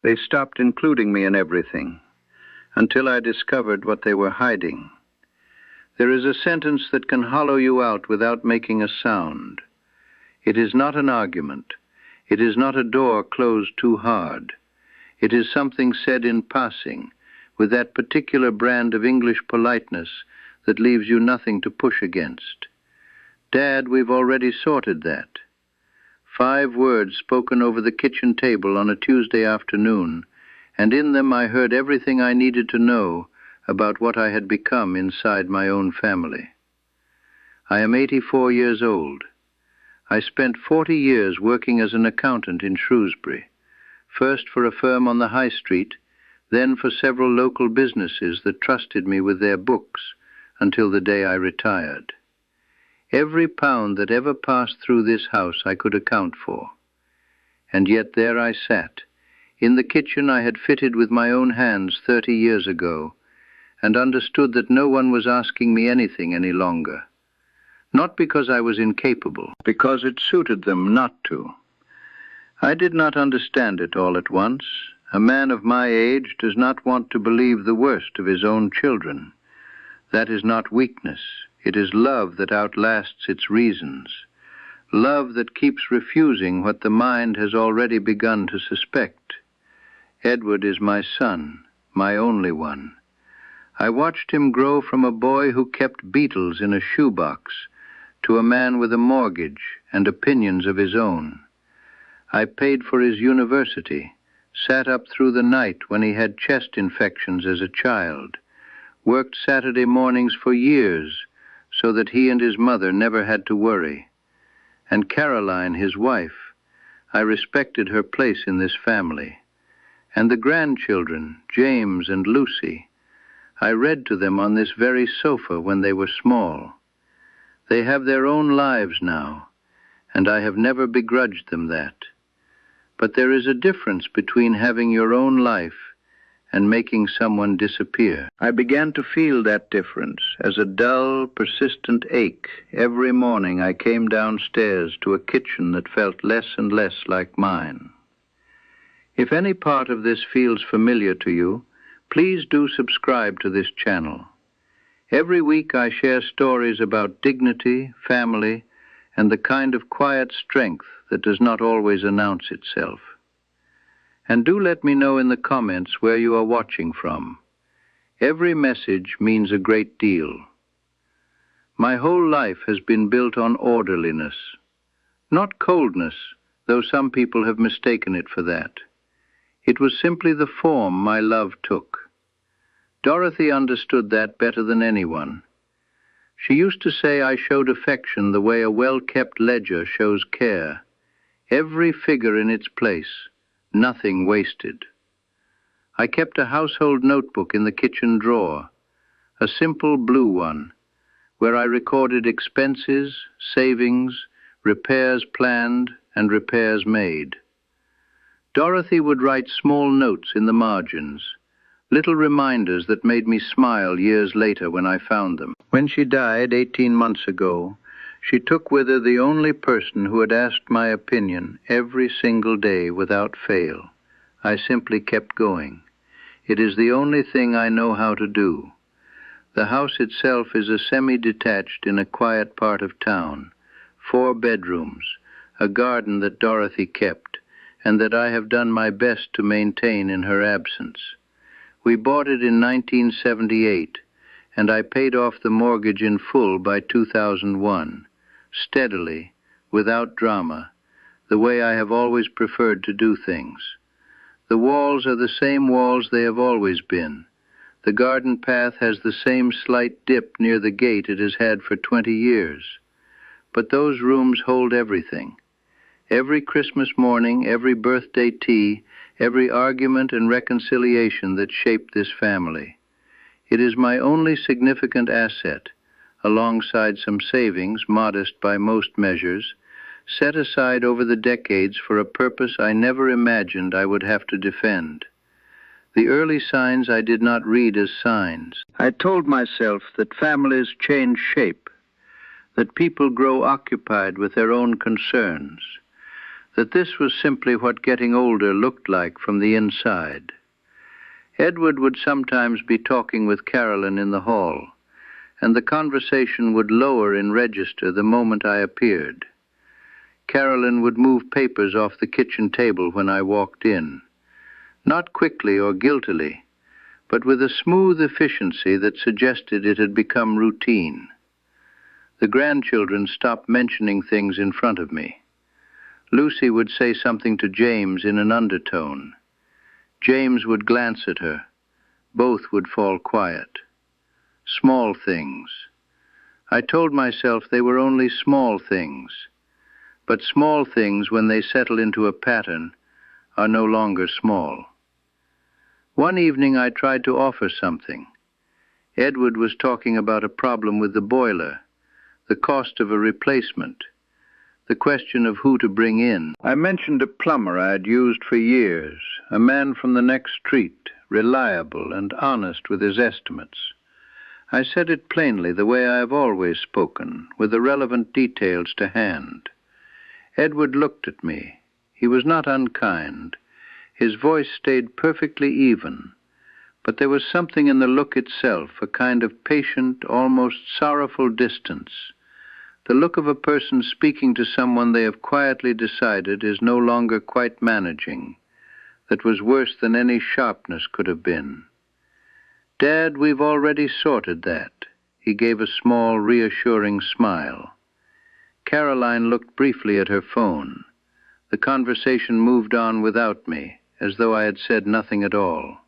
They stopped including me in everything, until I discovered what they were hiding. There is a sentence that can hollow you out without making a sound. It is not an argument. It is not a door closed too hard. It is something said in passing, with that particular brand of English politeness that leaves you nothing to push against. Dad, we've already sorted that. 5 words spoken over the kitchen table on a Tuesday afternoon, and in them I heard everything I needed to know about what I had become inside my own family. I am 84 years old. I spent 40 years working as an accountant in Shrewsbury, first for a firm on the High Street, then for several local businesses that trusted me with their books until the day I retired. Every pound that ever passed through this house I could account for. And yet there I sat, in the kitchen I had fitted with my own hands 30 years ago, and understood that no one was asking me anything any longer. Not because I was incapable, because it suited them not to. I did not understand it all at once. A man of my age does not want to believe the worst of his own children. That is not weakness. It is love that outlasts its reasons. Love that keeps refusing what the mind has already begun to suspect. Edward is my son, my only one. I watched him grow from a boy who kept beetles in a shoebox to a man with a mortgage and opinions of his own. I paid for his university, sat up through the night when he had chest infections as a child, worked Saturday mornings for years so that he and his mother never had to worry. And Caroline, his wife, I respected her place in this family. And the grandchildren, James and Lucy, I read to them on this very sofa when they were small. They have their own lives now, and I have never begrudged them that. But there is a difference between having your own life and making someone disappear. I began to feel that difference as a dull, persistent ache every morning I came downstairs to a kitchen that felt less and less like mine. If any part of this feels familiar to you, please do subscribe to this channel. Every week I share stories about dignity, family, and the kind of quiet strength that does not always announce itself. And do let me know in the comments where you are watching from. Every message means a great deal. My whole life has been built on orderliness. Not coldness, though some people have mistaken it for that. It was simply the form my love took. Dorothy understood that better than anyone. She used to say I showed affection the way a well-kept ledger shows care. Every figure in its place, nothing wasted. I kept a household notebook in the kitchen drawer, a simple blue one, where I recorded expenses, savings, repairs planned, and repairs made. Dorothy would write small notes in the margins, little reminders that made me smile years later when I found them. When she died 18 months ago, she took with her the only person who had asked my opinion every single day without fail. I simply kept going. It is the only thing I know how to do. The house itself is a semi-detached in a quiet part of town, 4 bedrooms, a garden that Dorothy kept, and that I have done my best to maintain in her absence. We bought it in 1978, and I paid off the mortgage in full by 2001, steadily, without drama, the way I have always preferred to do things. The walls are the same walls they have always been. The garden path has the same slight dip near the gate it has had for 20 years. But those rooms hold everything. Every Christmas morning, every birthday tea, every argument and reconciliation that shaped this family. It is my only significant asset, alongside some savings, modest by most measures, set aside over the decades for a purpose I never imagined I would have to defend. The early signs I did not read as signs. I told myself that families change shape, that people grow occupied with their own concerns, that this was simply what getting older looked like from the inside. Edward would sometimes be talking with Carolyn in the hall, and the conversation would lower in register the moment I appeared. Carolyn would move papers off the kitchen table when I walked in, not quickly or guiltily, but with a smooth efficiency that suggested it had become routine. The grandchildren stopped mentioning things in front of me. Lucy would say something to James in an undertone. James would glance at her. Both would fall quiet. Small things. I told myself they were only small things. But small things, when they settle into a pattern, are no longer small. One evening I tried to offer something. Edward was talking about a problem with the boiler, the cost of a replacement, the question of who to bring in. I mentioned a plumber I had used for years, a man from the next street, reliable and honest with his estimates. I said it plainly, the way I have always spoken, with the relevant details to hand. Edward looked at me. He was not unkind. His voice stayed perfectly even, but there was something in the look itself, a kind of patient, almost sorrowful distance, the look of a person speaking to someone they have quietly decided is no longer quite managing, that was worse than any sharpness could have been. "Dad, we've already sorted that." He gave a small, reassuring smile. Caroline looked briefly at her phone. The conversation moved on without me, as though I had said nothing at all.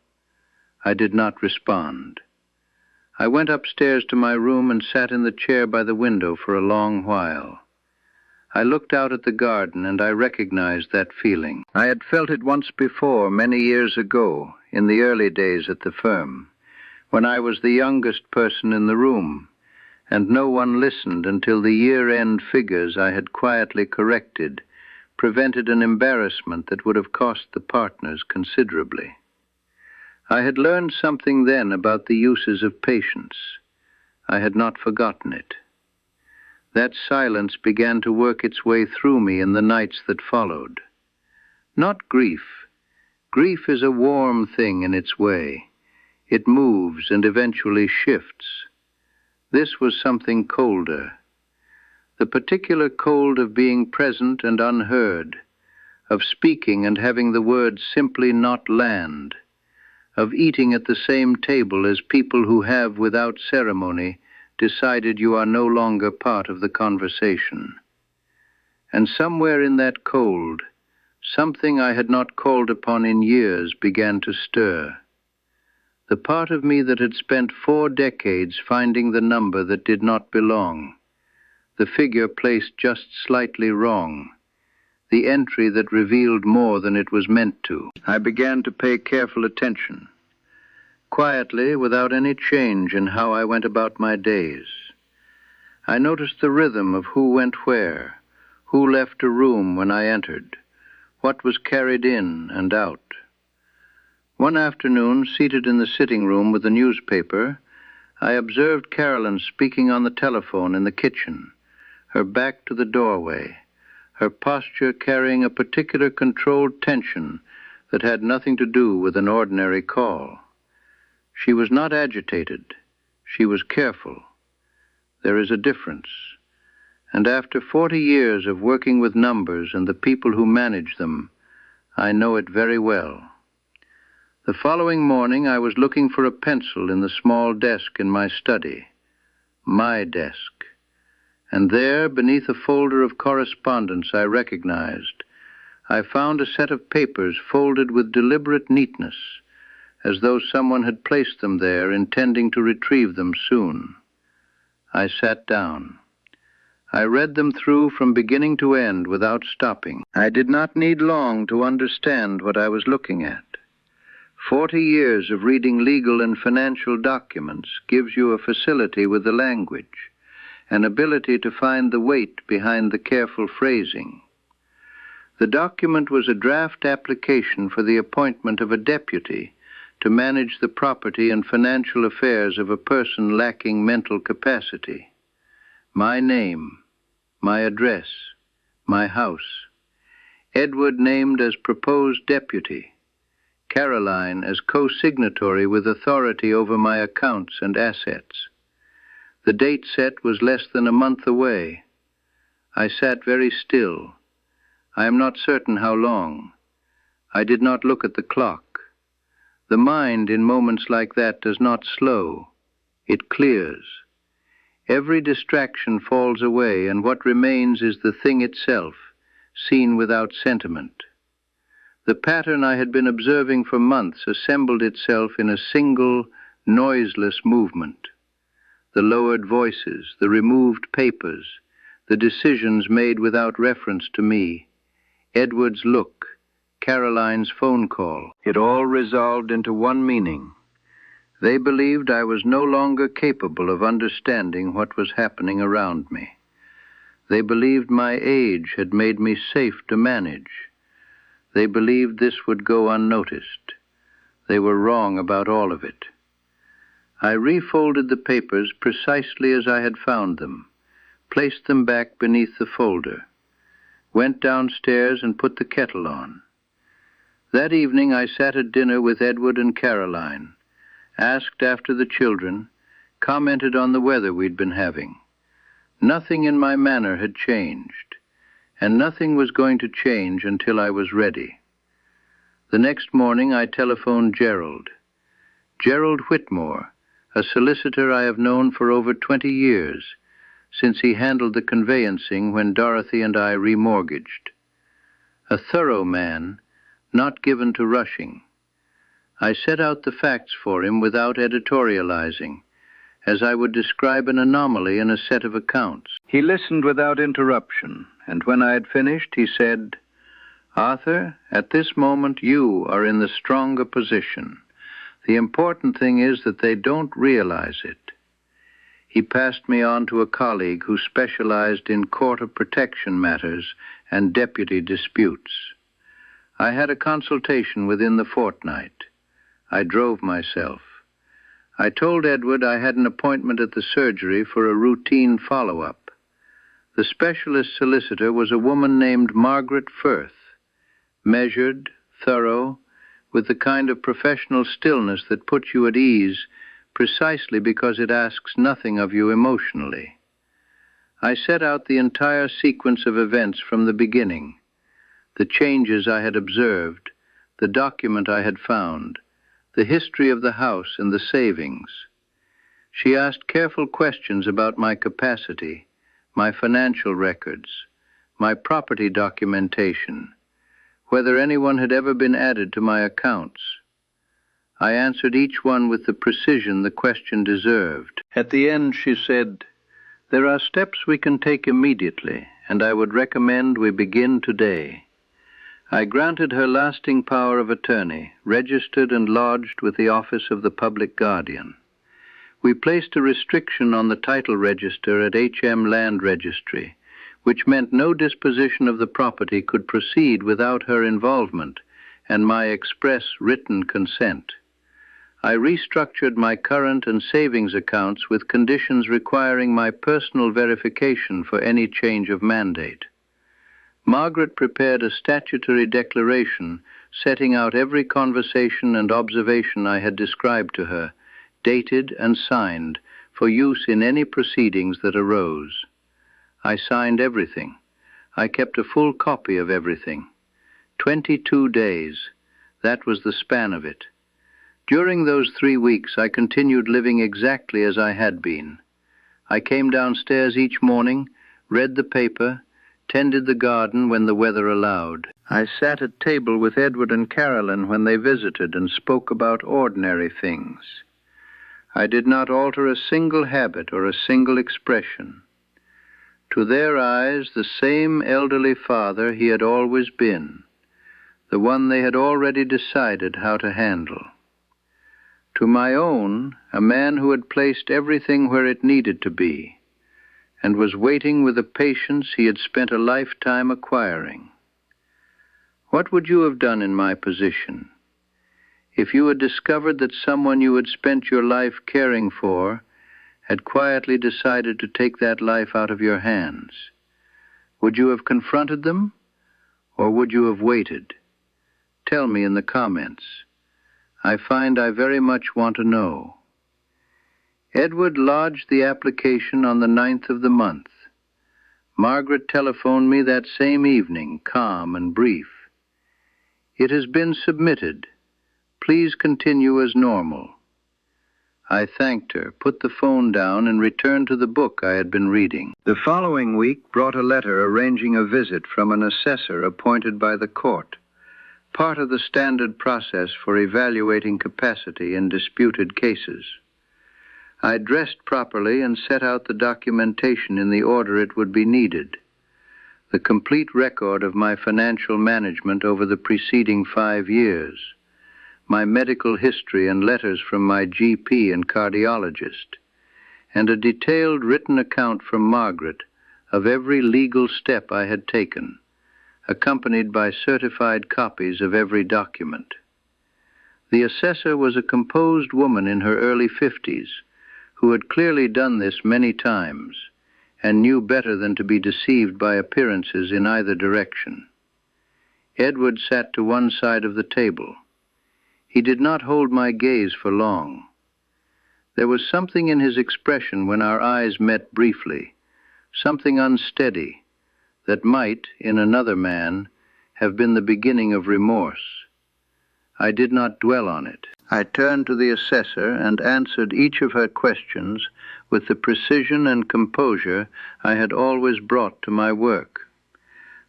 I did not respond. I went upstairs to my room and sat in the chair by the window for a long while. I looked out at the garden, and I recognized that feeling. I had felt it once before, many years ago, in the early days at the firm, when I was the youngest person in the room, and no one listened until the year-end figures I had quietly corrected prevented an embarrassment that would have cost the partners considerably. I had learned something then about the uses of patience. I had not forgotten it. That silence began to work its way through me in the nights that followed. Not grief. Grief is a warm thing in its way. It moves and eventually shifts. This was something colder. The particular cold of being present and unheard, of speaking and having the words simply not land, of eating at the same table as people who have, without ceremony, decided you are no longer part of the conversation. And somewhere in that cold, something I had not called upon in years began to stir. The part of me that had spent 4 decades finding the number that did not belong, the figure placed just slightly wrong, the entry that revealed more than it was meant to. I began to pay careful attention, quietly, without any change in how I went about my days. I noticed the rhythm of who went where, who left a room when I entered, what was carried in and out. One afternoon, seated in the sitting room with the newspaper, I observed Carolyn speaking on the telephone in the kitchen, her back to the doorway, her posture carrying a particular controlled tension that had nothing to do with an ordinary call. She was not agitated. She was careful. There is a difference. And after 40 years of working with numbers and the people who manage them, I know it very well. The following morning, I was looking for a pencil in the small desk in my study, my desk. And there, beneath a folder of correspondence I recognized, I found a set of papers folded with deliberate neatness, as though someone had placed them there, intending to retrieve them soon. I sat down. I read them through from beginning to end without stopping. I did not need long to understand what I was looking at. 40 years of reading legal and financial documents gives you a facility with the language, an ability to find the weight behind the careful phrasing. The document was a draft application for the appointment of a deputy to manage the property and financial affairs of a person lacking mental capacity. My name, my address, my house. Edward named as proposed deputy, Caroline as co-signatory with authority over my accounts and assets. The date set was less than a month away. I sat very still. I am not certain how long. I did not look at the clock. The mind in moments like that does not slow. It clears. Every distraction falls away, and what remains is the thing itself, seen without sentiment. The pattern I had been observing for months assembled itself in a single, noiseless movement. The lowered voices, the removed papers, the decisions made without reference to me, Edward's look, Caroline's phone call. It all resolved into one meaning. They believed I was no longer capable of understanding what was happening around me. They believed my age had made me safe to manage. They believed this would go unnoticed. They were wrong about all of it. I refolded the papers precisely as I had found them, placed them back beneath the folder, went downstairs and put the kettle on. That evening I sat at dinner with Edward and Caroline, asked after the children, commented on the weather we'd been having. Nothing in my manner had changed, and nothing was going to change until I was ready. The next morning I telephoned Gerald. Gerald Whitmore, a solicitor I have known for over 20 years, since he handled the conveyancing when Dorothy and I remortgaged. A thorough man, not given to rushing. I set out the facts for him without editorializing, as I would describe an anomaly in a set of accounts. He listened without interruption, and when I had finished, he said, "Arthur, at this moment you are in the stronger position. The important thing is that they don't realize it." He passed me on to a colleague who specialized in court of protection matters and deputy disputes. I had a consultation within the fortnight. I drove myself. I told Edward I had an appointment at the surgery for a routine follow-up. The specialist solicitor was a woman named Margaret Firth, measured, thorough, with the kind of professional stillness that puts you at ease precisely because it asks nothing of you emotionally. I set out the entire sequence of events from the beginning, the changes I had observed, the document I had found, the history of the house and the savings. She asked careful questions about my capacity, my financial records, my property documentation, whether anyone had ever been added to my accounts. I answered each one with the precision the question deserved. At the end, she said, "There are steps we can take immediately, and I would recommend we begin today." I granted her lasting power of attorney, registered and lodged with the Office of the Public Guardian. We placed a restriction on the title register at HM Land Registry, which meant no disposition of the property could proceed without her involvement and my express written consent. I restructured my current and savings accounts with conditions requiring my personal verification for any change of mandate. Margaret prepared a statutory declaration setting out every conversation and observation I had described to her, dated and signed, for use in any proceedings that arose. I signed everything. I kept a full copy of everything. 22 days. That was the span of it. During those 3 weeks, I continued living exactly as I had been. I came downstairs each morning, read the paper, tended the garden when the weather allowed. I sat at table with Edward and Caroline when they visited and spoke about ordinary things. I did not alter a single habit or a single expression. To their eyes, the same elderly father he had always been, the one they had already decided how to handle. To my own, a man who had placed everything where it needed to be, and was waiting with a patience he had spent a lifetime acquiring. What would you have done in my position? If you had discovered that someone you had spent your life caring for had quietly decided to take that life out of your hands, would you have confronted them, Or would you have waited? Tell me in the comments. I find I very much want to know. Edward lodged the application on the 9th of the month. Margaret telephoned me that same evening, calm and brief. It has been submitted. Please continue as normal. I thanked her, put the phone down, and returned to the book I had been reading. The following week brought a letter arranging a visit from an assessor appointed by the court, part of the standard process for evaluating capacity in disputed cases. I dressed properly and set out the documentation in the order it would be needed. The complete record of my financial management over the preceding 5 years, my medical history and letters from my GP and cardiologist, and a detailed written account from Margaret of every legal step I had taken, accompanied by certified copies of every document. The assessor was a composed woman in her early 50s, who had clearly done this many times, and knew better than to be deceived by appearances in either direction. Edward sat to one side of the table. He did not hold my gaze for long. There was something in his expression when our eyes met briefly, something unsteady, that might, in another man, have been the beginning of remorse. I did not dwell on it. I turned to the assessor and answered each of her questions with the precision and composure I had always brought to my work.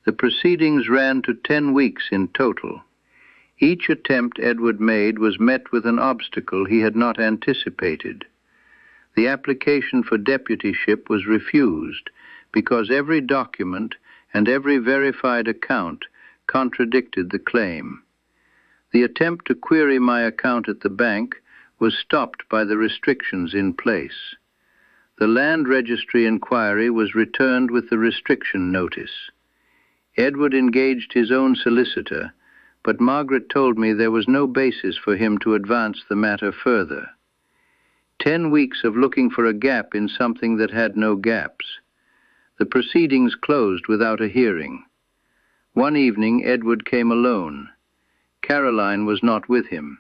The proceedings ran to 10 weeks in total. Each attempt Edward made was met with an obstacle he had not anticipated. The application for deputyship was refused because every document and every verified account contradicted the claim. The attempt to query my account at the bank was stopped by the restrictions in place. The land registry inquiry was returned with the restriction notice. Edward engaged his own solicitor, but Margaret told me there was no basis for him to advance the matter further. 10 weeks of looking for a gap in something that had no gaps. The proceedings closed without a hearing. One evening, Edward came alone. Caroline was not with him.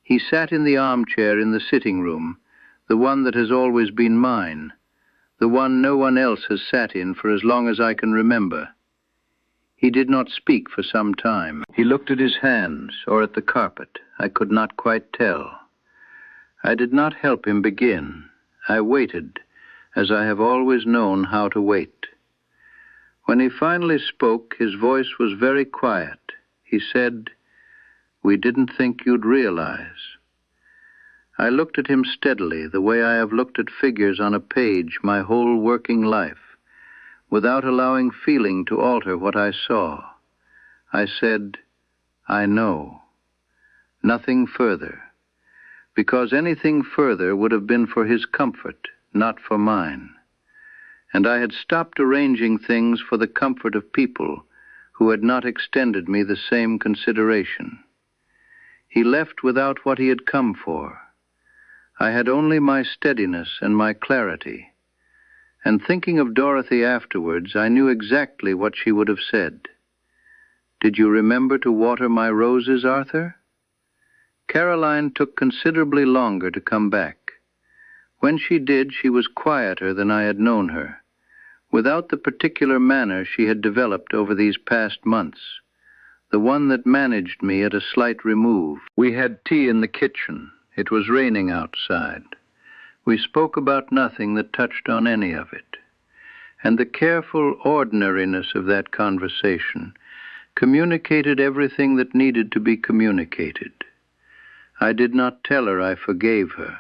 He sat in the armchair in the sitting room, the one that has always been mine, the one no one else has sat in for as long as I can remember. He did not speak for some time. He looked at his hands or at the carpet. I could not quite tell. I did not help him begin. I waited, as I have always known how to wait. When he finally spoke, his voice was very quiet. He said, "We didn't think you'd realize." I looked at him steadily, the way I have looked at figures on a page my whole working life, without allowing feeling to alter what I saw. I said, "I know." Nothing further, because anything further would have been for his comfort, not for mine. And I had stopped arranging things for the comfort of people who had not extended me the same consideration. He left without what he had come for. I had only my steadiness and my clarity. And thinking of Dorothy afterwards, I knew exactly what she would have said. "Did you remember to water my roses, Arthur?" Caroline took considerably longer to come back. When she did, she was quieter than I had known her, without the particular manner she had developed over these past months, the one that managed me at a slight remove. We had tea in the kitchen. It was raining outside. We spoke about nothing that touched on any of it. And the careful ordinariness of that conversation communicated everything that needed to be communicated. I did not tell her I forgave her.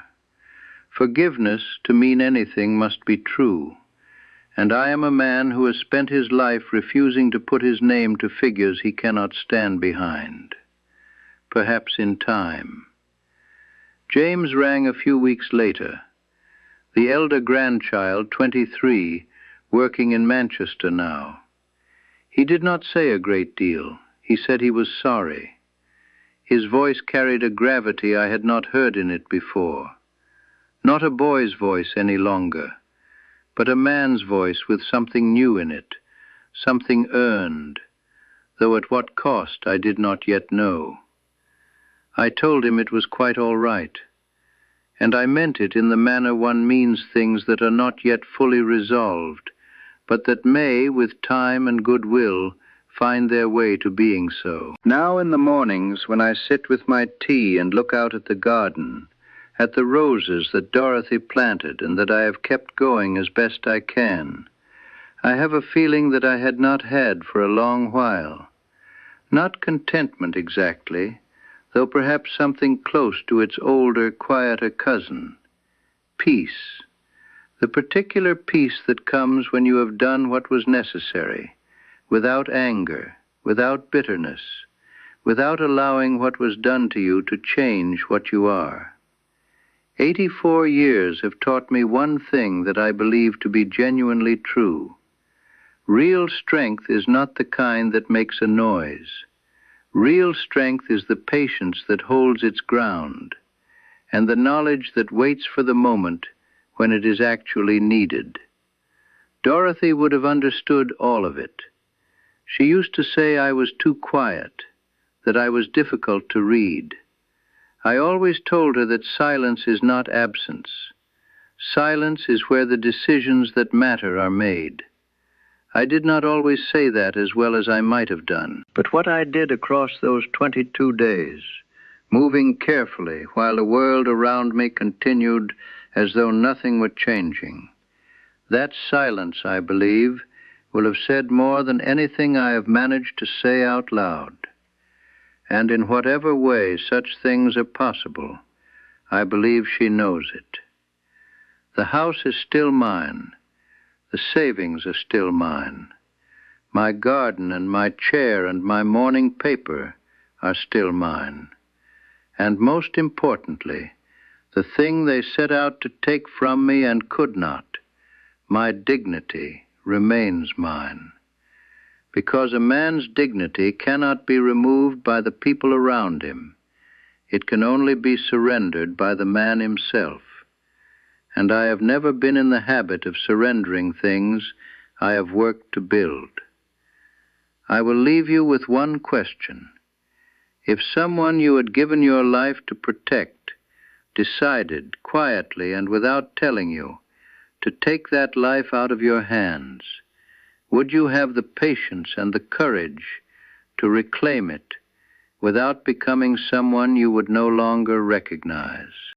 Forgiveness, to mean anything, must be true, and I am a man who has spent his life refusing to put his name to figures he cannot stand behind. Perhaps in time. James rang a few weeks later. The elder grandchild, 23, working in Manchester now. He did not say a great deal. He said he was sorry. His voice carried a gravity I had not heard in it before. Not a boy's voice any longer, but a man's voice with something new in it, something earned, though at what cost I did not yet know. I told him it was quite all right, and I meant it in the manner one means things that are not yet fully resolved, but that may, with time and good will, find their way to being so. Now in the mornings, when I sit with my tea and look out at the garden, at the roses that Dorothy planted and that I have kept going as best I can, I have a feeling that I had not had for a long while. Not contentment exactly, though perhaps something close to its older, quieter cousin. Peace. The particular peace that comes when you have done what was necessary, without anger, without bitterness, without allowing what was done to you to change what you are. 84 years have taught me one thing that I believe to be genuinely true. Real strength is not the kind that makes a noise. Real strength is the patience that holds its ground, and the knowledge that waits for the moment when it is actually needed. Dorothy would have understood all of it. She used to say I was too quiet, that I was difficult to read. I always told her that silence is not absence. Silence is where the decisions that matter are made. I did not always say that as well as I might have done, but what I did across those 22 days, moving carefully while the world around me continued as though nothing were changing, that silence, I believe, will have said more than anything I have managed to say out loud. And in whatever way such things are possible, I believe she knows it. The house is still mine. The savings are still mine. My garden and my chair and my morning paper are still mine. And most importantly, the thing they set out to take from me and could not, my dignity, remains mine. Because a man's dignity cannot be removed by the people around him. It can only be surrendered by the man himself. And I have never been in the habit of surrendering things I have worked to build. I will leave you with one question. If someone you had given your life to protect decided, quietly and without telling you, to take that life out of your hands, would you have the patience and the courage to reclaim it without becoming someone you would no longer recognize?